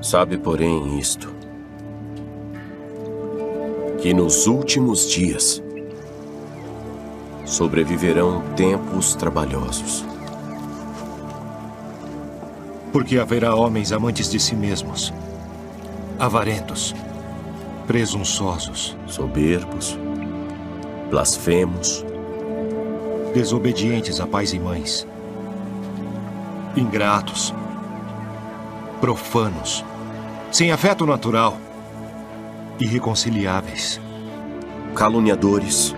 Sabe, porém, isto, que nos últimos dias sobreviverão tempos trabalhosos. Porque haverá homens amantes de si mesmos, avarentos, presunçosos, Soberbos, blasfemos, desobedientes a pais e mães, ingratos, profanos, sem afeto natural, irreconciliáveis, caluniadores,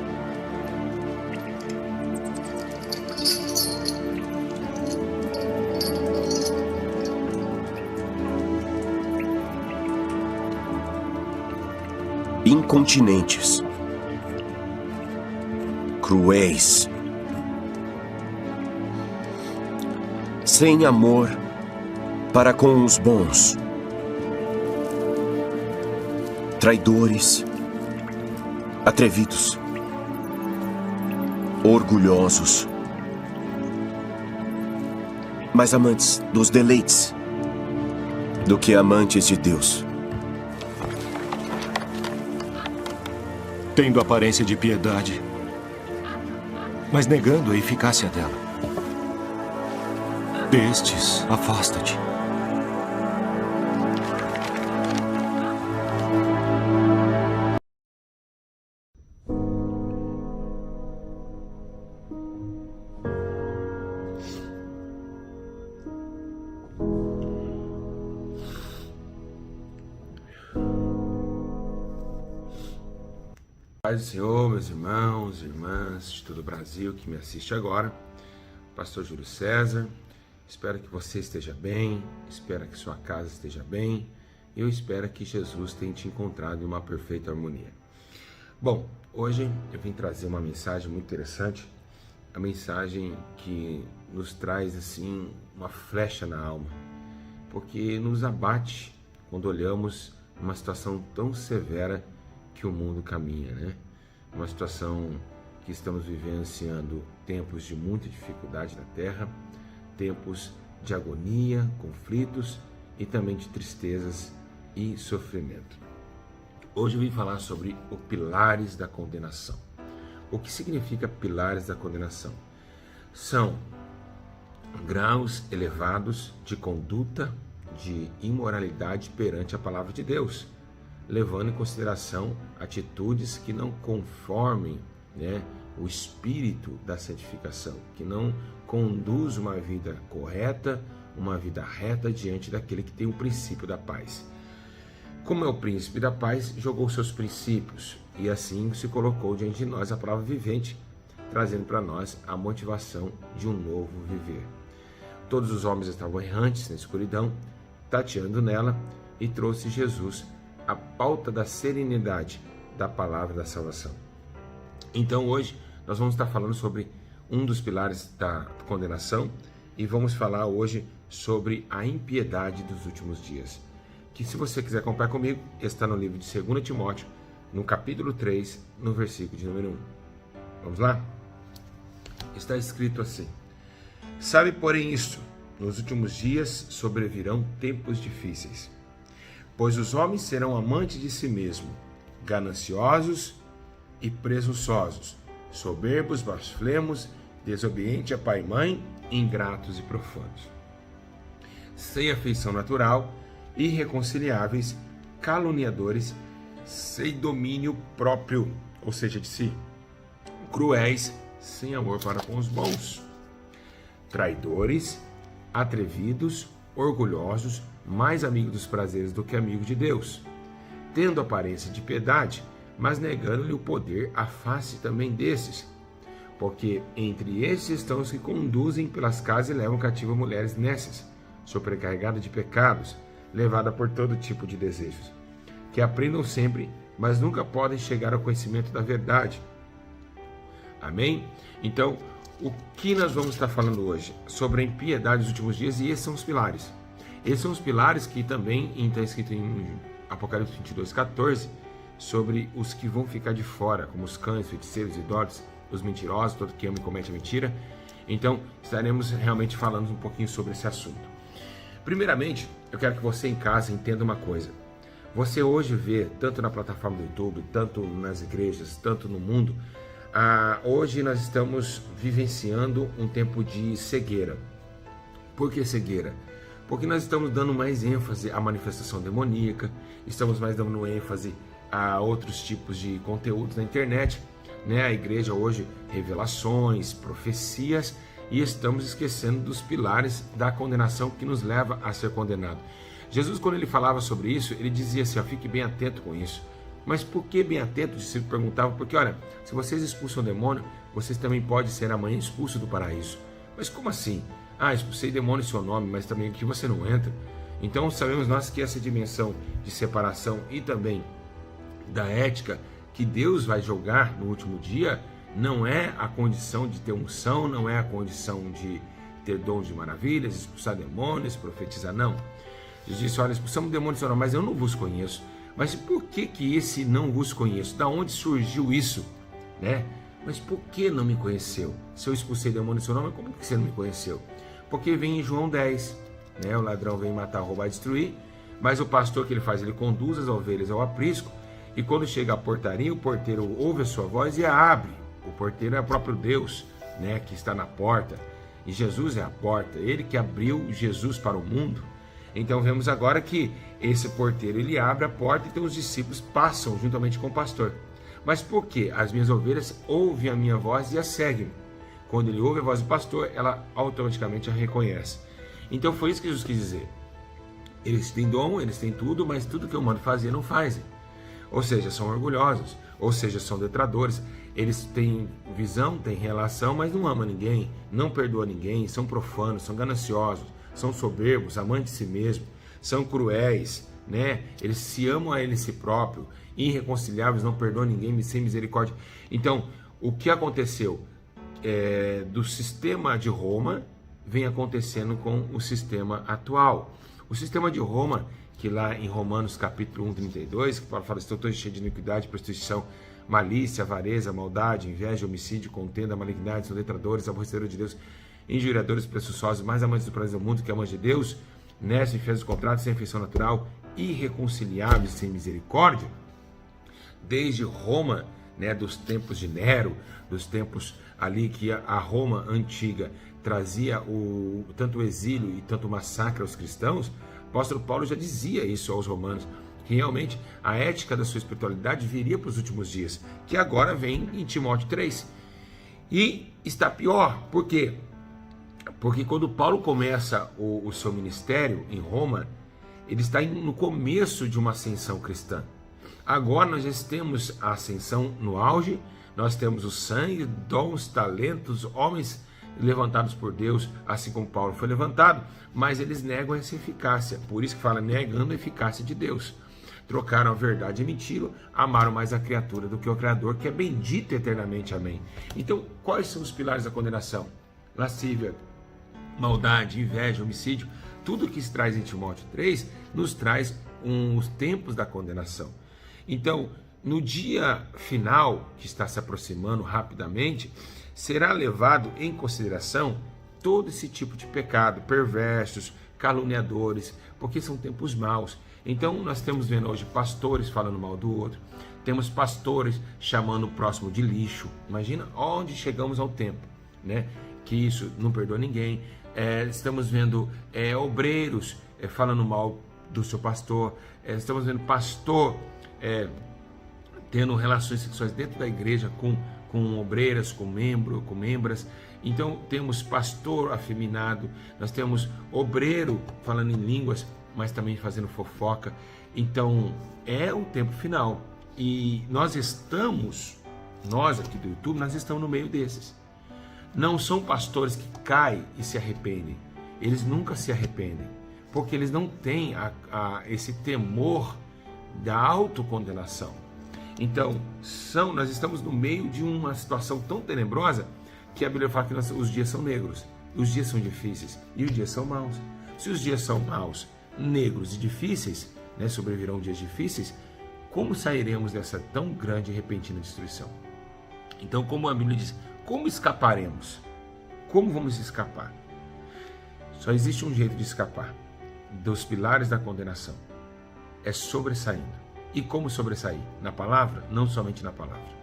incontinentes, cruéis, sem amor para com os bons, traidores, atrevidos, orgulhosos, mais amantes dos deleites do que amantes de Deus. tendo aparência de piedade, mas negando a eficácia dela. Destes, afasta-te. Paz do Senhor, meus irmãos e irmãs de todo o Brasil que me assiste agora, Pastor Júlio César. Espero que você esteja bem, espero que sua casa esteja bem, e eu espero que Jesus tenha te encontrado em uma perfeita harmonia. Bom, hoje eu vim trazer uma mensagem muito interessante, a mensagem que nos traz assim uma flecha na alma, porque nos abate quando olhamos uma situação tão severa que o mundo caminha, né? Uma situação que estamos vivenciando tempos de muita dificuldade na Terra, tempos de agonia, conflitos e também de tristezas e sofrimento. Hoje eu vim falar sobre os pilares da condenação. O que significa pilares da condenação? São graus elevados de conduta de imoralidade perante a palavra de Deus, levando em consideração atitudes que não conformem, o espírito da santificação, que não conduz uma vida correta, uma vida reta diante daquele que tem o princípio da paz. Como é o príncipe da paz, jogou seus princípios e assim se colocou diante de nós a palavra vivente, trazendo para nós a motivação de um novo viver. Todos os homens estavam errantes na escuridão, tateando nela, e trouxe Jesus a pauta da serenidade da palavra da salvação. Então hoje nós vamos estar falando sobre um dos pilares da condenação e vamos falar hoje sobre a impiedade dos últimos dias. Que, se você quiser acompanhar comigo, está no livro de 2 Timóteo, no capítulo 3, no versículo de número 1. Vamos lá? Está escrito assim: sabe, porém, isto, nos últimos dias sobrevirão tempos difíceis. Pois os homens serão amantes de si mesmos, gananciosos e presunçosos, soberbos, blasfemos, desobedientes a pai e mãe, ingratos e profanos, sem afeição natural, irreconciliáveis, caluniadores, sem domínio próprio, ou seja, de si, cruéis, sem amor para com os bons, traidores, atrevidos, orgulhosos, mais amigos dos prazeres do que amigos de Deus, tendo aparência de piedade, mas negando-lhe o poder, afaste também desses, porque entre esses estão os que conduzem pelas casas e levam cativo mulheres nécias, sobrecarregadas de pecados, levada por todo tipo de desejos, que aprendam sempre, mas nunca podem chegar ao conhecimento da verdade. Amém? Então, o que nós vamos estar falando hoje? Sobre a impiedade dos últimos dias, e esses são os pilares. Esses são os pilares que também está escrito em Apocalipse 22:14, sobre os que vão ficar de fora, como os cães, feiticeiros, idólatras, os mentirosos, todo que ama e comete a mentira. Então, estaremos realmente falando um pouquinho sobre esse assunto. Primeiramente, eu quero que você em casa entenda uma coisa. Você hoje vê, tanto na plataforma do YouTube, tanto nas igrejas, tanto no mundo, hoje nós estamos vivenciando um tempo de cegueira. Por que cegueira? Porque nós estamos dando mais ênfase à manifestação demoníaca, estamos mais dando ênfase a outros tipos de conteúdos na internet, né? A igreja hoje, revelações, profecias, e estamos esquecendo dos pilares da condenação que nos leva a ser condenado. Jesus, quando ele falava sobre isso, ele dizia assim, fique bem atento com isso. Mas por que bem atento? Se perguntava, porque olha, se vocês expulsam o demônio, vocês também podem ser amanhã expulsos do paraíso. Mas como assim? Expulsei demônio em seu nome, mas também aqui você não entra. Então sabemos nós que essa dimensão de separação e também da ética que Deus vai julgar no último dia, não é a condição de ter unção, não é a condição de ter dom de maravilhas, expulsar demônios, profetizar, não. Jesus disse, olha, expulsamos demônios, não, mas eu não vos conheço. Mas por que esse não vos conheço? Da onde surgiu isso? Né? Mas por que não me conheceu? Se eu expulsei demônio em seu nome, como que você não me conheceu? Porque vem em João 10, né? O ladrão vem matar, roubar, destruir, mas o pastor que ele faz, ele conduz as ovelhas ao aprisco, e quando chega à portaria, o porteiro ouve a sua voz e a abre. O porteiro é o próprio Deus, né, que está na porta, e Jesus é a porta, ele que abriu Jesus para o mundo. Então vemos agora que esse porteiro, ele abre a porta, e então os discípulos passam juntamente com o pastor. Mas por quê? As minhas ovelhas ouvem a minha voz e a seguem. Quando ele ouve a voz do pastor, ela automaticamente a reconhece. Então foi isso que Jesus quis dizer. Eles têm dom, eles têm tudo, mas tudo que eu mando fazer não fazem. Ou seja, são orgulhosos, ou seja, são detratores. Eles têm visão, têm relação, mas não amam ninguém, não perdoam ninguém, são profanos, são gananciosos, são soberbos, amantes de si mesmos, são cruéis, né? Eles se amam a eles si próprio, irreconciliáveis, não perdoam ninguém, sem misericórdia. Então, o que aconteceu do sistema de Roma vem acontecendo com o sistema atual. O sistema de Roma, que lá em Romanos capítulo 1:32, que fala, estou todo cheio de iniquidade, prostituição, malícia, avareza, maldade, inveja, homicídio, contenda, malignidade, são detratores, aborrecedores de Deus, injuriadores, presunçosos, mais amantes do prazer do mundo que amantes de Deus, nestes infieles do contrato, sem afeição natural, irreconciliáveis, sem misericórdia. Desde Roma, né, dos tempos de Nero, dos tempos ali que a Roma antiga trazia tanto o exílio e tanto o massacre aos cristãos, o apóstolo Paulo já dizia isso aos romanos, que realmente a ética da sua espiritualidade viria para os últimos dias, que agora vem em Timóteo 3. E está pior, por quê? Porque quando Paulo começa o seu ministério em Roma, ele está no começo de uma ascensão cristã. Agora nós já temos a ascensão no auge, nós temos o sangue, dons, talentos, homens levantados por Deus, assim como Paulo foi levantado, mas eles negam essa eficácia, por isso que fala negando a eficácia de Deus. Trocaram a verdade e mentira, amaram mais a criatura do que o Criador, que é bendito eternamente, amém. Então, quais são os pilares da condenação? Lascívia, maldade, inveja, homicídio, tudo que se traz em Timóteo 3, nos traz os tempos da condenação. Então, no dia final, que está se aproximando rapidamente, será levado em consideração todo esse tipo de pecado, perversos, caluniadores, porque são tempos maus. Então, nós temos vendo hoje pastores falando mal do outro, temos pastores chamando o próximo de lixo. Imagina onde chegamos ao tempo, né? Que isso não perdoa ninguém. Estamos vendo obreiros falando mal do seu pastor, estamos vendo pastor tendo relações sexuais dentro da igreja com obreiras, com membras. Então temos pastor afeminado, nós temos obreiro falando em línguas, mas também fazendo fofoca. Então é o tempo final e nós aqui do YouTube, nós estamos no meio desses. Não são pastores que caem e se arrependem, eles nunca se arrependem, porque eles não têm esse temor da autocondenação. Então, nós estamos no meio de uma situação tão tenebrosa que a Bíblia fala que os dias são negros, os dias são difíceis e os dias são maus. Se os dias são maus, negros e difíceis, né, sobrevirão dias difíceis, como sairemos dessa tão grande e repentina destruição? Então, como a Bíblia diz, como escaparemos? Como vamos escapar? Só existe um jeito de escapar. dos pilares da condenação é sobressaindo. E como sobressair? Na palavra? Não somente na palavra.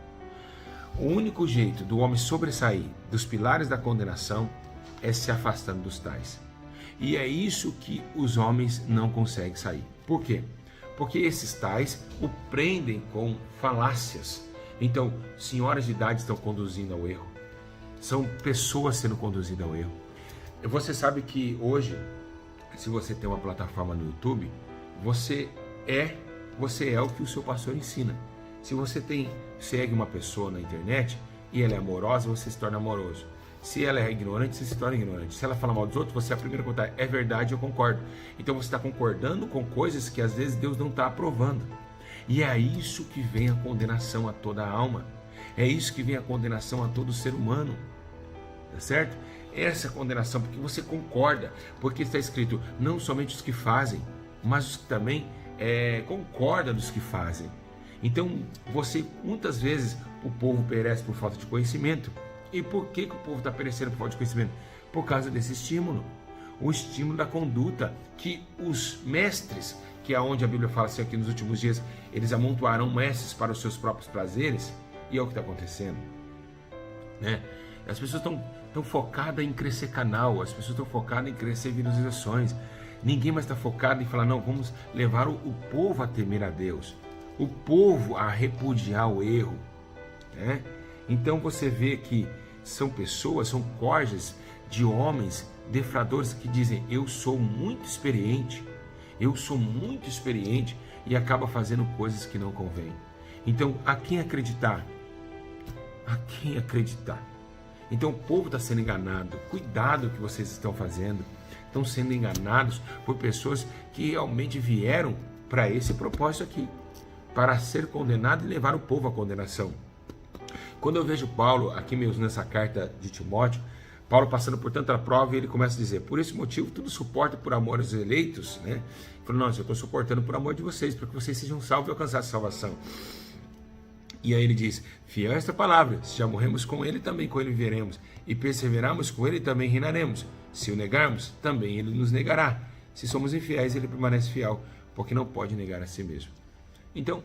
O único jeito do homem sobressair dos pilares da condenação é se afastando dos tais. E é isso que os homens não conseguem sair. Por quê? Porque esses tais o prendem com falácias. Então, senhoras de idade estão conduzindo ao erro. São pessoas sendo conduzidas ao erro. Você sabe que hoje, se você tem uma plataforma no YouTube, você é o que o seu pastor ensina. Se você segue uma pessoa na internet e ela é amorosa, você se torna amoroso. Se ela é ignorante, você se torna ignorante. Se ela fala mal dos outros, você é a primeira a contar. É verdade, eu concordo. Então você está concordando com coisas que às vezes Deus não está aprovando. E é isso que vem a condenação a toda a alma. É isso que vem a condenação a todo ser humano. Tá certo? Essa condenação, porque você concorda. Porque está escrito, não somente os que fazem, mas os que também concordam dos que fazem. Então, muitas vezes, o povo perece por falta de conhecimento. E por que o povo está perecendo por falta de conhecimento? Por causa desse estímulo. O estímulo da conduta que os mestres, que é onde a Bíblia fala assim aqui nos últimos dias, eles amontoarão mestres para os seus próprios prazeres, e é o que está acontecendo. Né? As pessoas estão focadas em crescer canal, as pessoas estão focadas em crescer visualizações. Ninguém mais está focado em falar, não, vamos levar o povo a temer a Deus, o povo a repudiar o erro. Né? Então você vê que são pessoas, são corjas de homens defraudadores que dizem, eu sou muito experiente, e acaba fazendo coisas que não convêm. Então, a quem acreditar? A quem acreditar? Então, o povo está sendo enganado. Cuidado o que vocês estão fazendo. Estão sendo enganados por pessoas que realmente vieram para esse propósito aqui, para ser condenado e levar o povo à condenação. Quando eu vejo Paulo, aqui mesmo nessa carta de Timóteo, Paulo passando por tanta prova, e ele começa a dizer, por esse motivo tudo suporta por amor aos eleitos, né? Ele falou, não, eu estou suportando por amor de vocês, para que vocês sejam salvos e alcançassem a salvação. E aí ele diz, fiel a esta palavra, se já morremos com ele, também com ele viveremos, e perseverarmos com ele, também reinaremos. Se o negarmos, também ele nos negará. Se somos infiéis, ele permanece fiel, porque não pode negar a si mesmo. Então,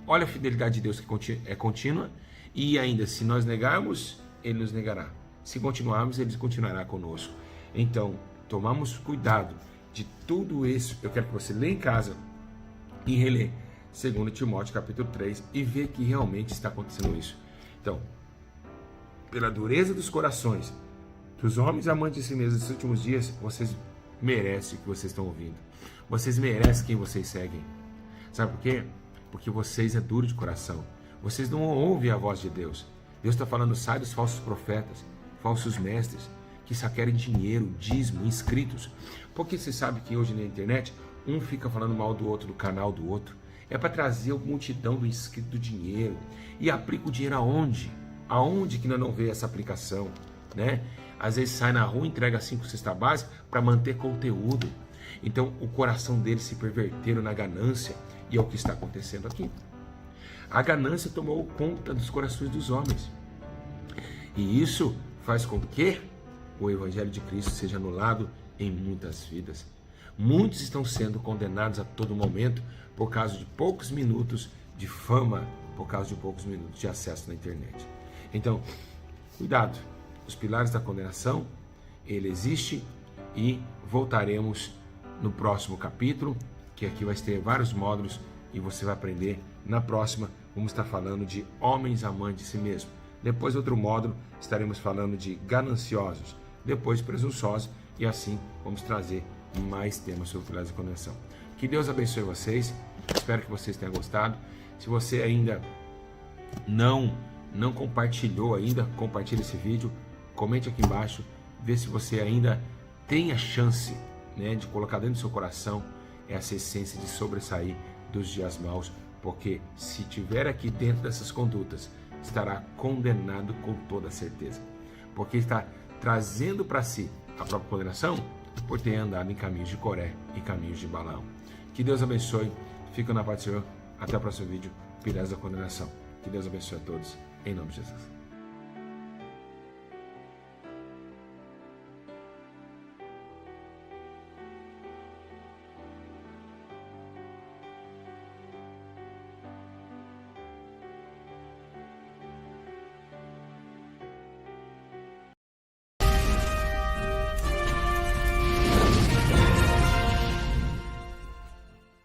olha a fidelidade de Deus que é contínua, e ainda, se nós negarmos, ele nos negará. Se continuarmos, ele continuará conosco. Então, tomamos cuidado de tudo isso. Eu quero que você lê em casa e relê 2 Timóteo capítulo 3 e vê que realmente está acontecendo isso. Então, pela dureza dos corações dos homens amantes de si mesmos nesses últimos dias, vocês merecem o que vocês estão ouvindo. Vocês merecem quem vocês seguem. Sabe por quê? Porque vocês é duro de coração. Vocês não ouvem a voz de Deus. Deus está falando, sai dos falsos profetas, falsos mestres, que só querem dinheiro, dízimo, inscritos. Porque você sabe que hoje na internet, um fica falando mal do outro, do canal do outro. É para trazer a multidão do inscrito do dinheiro. E aplica o dinheiro aonde? Aonde que nós não vê essa aplicação? Né? Às vezes sai na rua e entrega 5 cestas básicas para manter conteúdo. Então o coração deles se perverteram na ganância. E é o que está acontecendo aqui. A ganância tomou conta dos corações dos homens. E isso faz com que o Evangelho de Cristo seja anulado em muitas vidas. Muitos estão sendo condenados a todo momento por causa de poucos minutos de fama, por causa de poucos minutos de acesso na internet. Então, cuidado. Os pilares da condenação, ele existe, e voltaremos no próximo capítulo, que aqui vai ter vários módulos e você vai aprender. Na próxima, vamos estar falando de homens amantes de si mesmo. Depois, outro módulo, estaremos falando de gananciosos. Depois, presunçosos. E assim, vamos trazer mais temas sobre pilares da condenação. Que Deus abençoe vocês. Espero que vocês tenham gostado. Se você ainda não compartilhou ainda, compartilhe esse vídeo. Comente aqui embaixo. Vê se você ainda tem a chance, né, de colocar dentro do seu coração essa essência de sobressair dos dias maus. Porque se tiver aqui dentro dessas condutas, estará condenado com toda certeza. Porque está trazendo para si a própria condenação por ter andado em caminhos de Coré e caminhos de Balaão. Que Deus abençoe. Fica na paz do Senhor. Até o próximo vídeo. Pilares da condenação. Que Deus abençoe a todos. Em nome de Jesus.